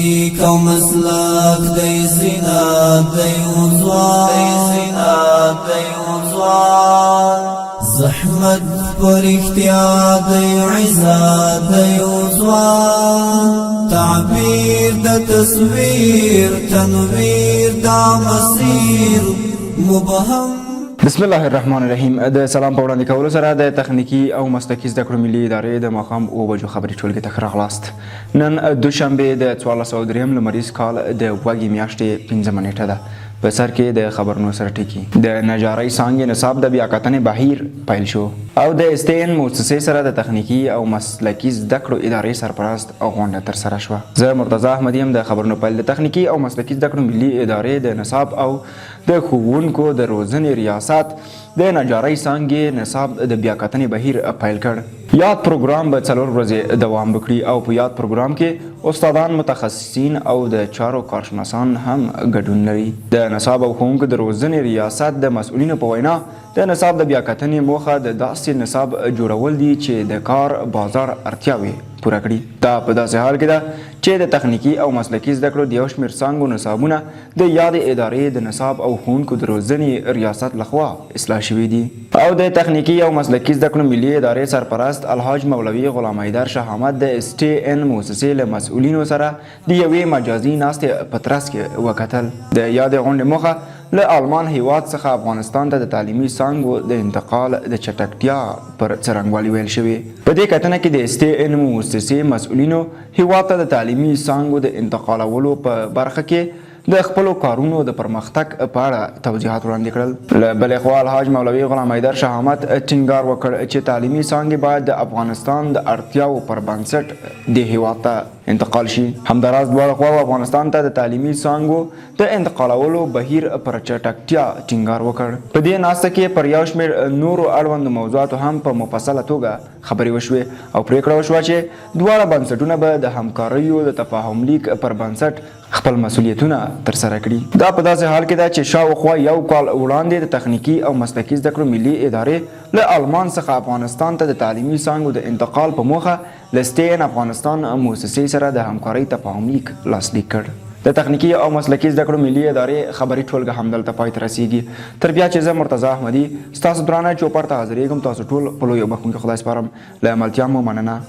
تخنیک او مسلک دی زینت دی وزوان زحمت پر اختیار دی عزت دی وزوان تعبیر د تصویر تنویر دا مسیر مبهم. بسم الله الرحمن الرحیم. د سلام په وړاندې کولو سره د تخنیکي او مسلکي زده کړو ملي ادارې د ماښام 9 بجو خبري ټولګې ته راغلاست. نن دوشنبه د 1403 لمریز کال د وګړي میاشتې 15 نیټه ده. په سر کې د خبرونو سره ټکی د نجارۍ څانګې نصاب د بیاکتنې بهیر پیل شو او د اسټډيو مؤسسې سره د تخنیکي او مسلکي زده کړو ادارې سرپرست او غونډه ترسره شوه. زه مرتضی احمدی یم. د خبرونو پیل د تخنیکي او مسلکي زده کړو ملي ادارې د نصاب او د ښوونکو د روزنې ریاست د نجارۍ څانګې نصاب د بیاکتنې بهیر پیل کړ. یاد پروګرام به 4 ورځې دوام وکړي او په یاد پروګرام کې استادان، متخصصین او د چارو کارشناسان هم ګډون لري. د نصاب او ښوونکو د روزنې ریاست د مسؤلینو په وینا د نصاب د بیاکتنې موخه د داسې نصاب جوړول دي چې د کار بازار اړتیاوې پوره کړي. دا په داسې حال کې ده چې د تخنیکي او مسلکي زده کړو د یو شمېر څانګو نصابونه د یادې ادارې د نصاب او ښوونکو د روزنې ریاست لخوا اصلاح شوي دي او د تخنیکي او مسلکي زده کړو ملي ادارې سرپرست الحاج مولوي غلام حیدر شاه احمد د اسټډيو مؤسسې له مسؤلینو سره د یوې مجازي ناستې په ترڅ کې وکتل. د یادې غونډې موخه له آلمان هیواد څخه افغانستان ته د تعلیمي څانګو د انتقال د چټکتیا پر څرنګوالي ویل شوی. په دې کتنه کې د اسټډيو مؤسسې مسؤلینو هیواد ته د تعلیمي څانګو د انتقالولو په برخه کې د خپلو کارونو د پرمختګ په اړه توضیحات وړاندې کړل. له بلې خوا الحاج مولوي غلام حیدر شاه احمد ټینګار وکړ چې تعلیمي څانګې باید د افغانستان د اړتیاو پر بنسټ د هیواد ته انتقال شي. همداراز دواړه خواو افغانستان ته د تعلیمي څانګو د انتقالولو بهیر پر چټکتیا ټینګار وکړ. په دې ناسته کې پر یو شمېر نورو اړوند موضوعاتو هم په مفصله توګه خبرې وشوې او پریکړه وشوه چې دواړه بنسټونه به د همکاریو د تفاهم لیک پر بنسټ خپل مسؤلیتونه ترسره کړي. دا په داسې حال کې ده چې شاوخوا یو کال وړاندې د تخنیکي او مسلکي زده کړو ملي ادارې له آلمان څخه افغانستان ته د تعلیمي څانګو د انتقال په موخه له اسټډيو افغانستان مؤسسې سره د همکارۍ تفاهم لیک لاسلیک کړ. د تخنیکي او مسلکي زده کړو ملي ادارې خبري ټولګه همدلته پای ته رسیږي. تر بیا چې زه مرتضی احمدی ستاسو درانه چوپړ ته حاضرېږم. تاسو ټول په لویو بخښونکي خدای سپارم. له عملتیا مو مننه.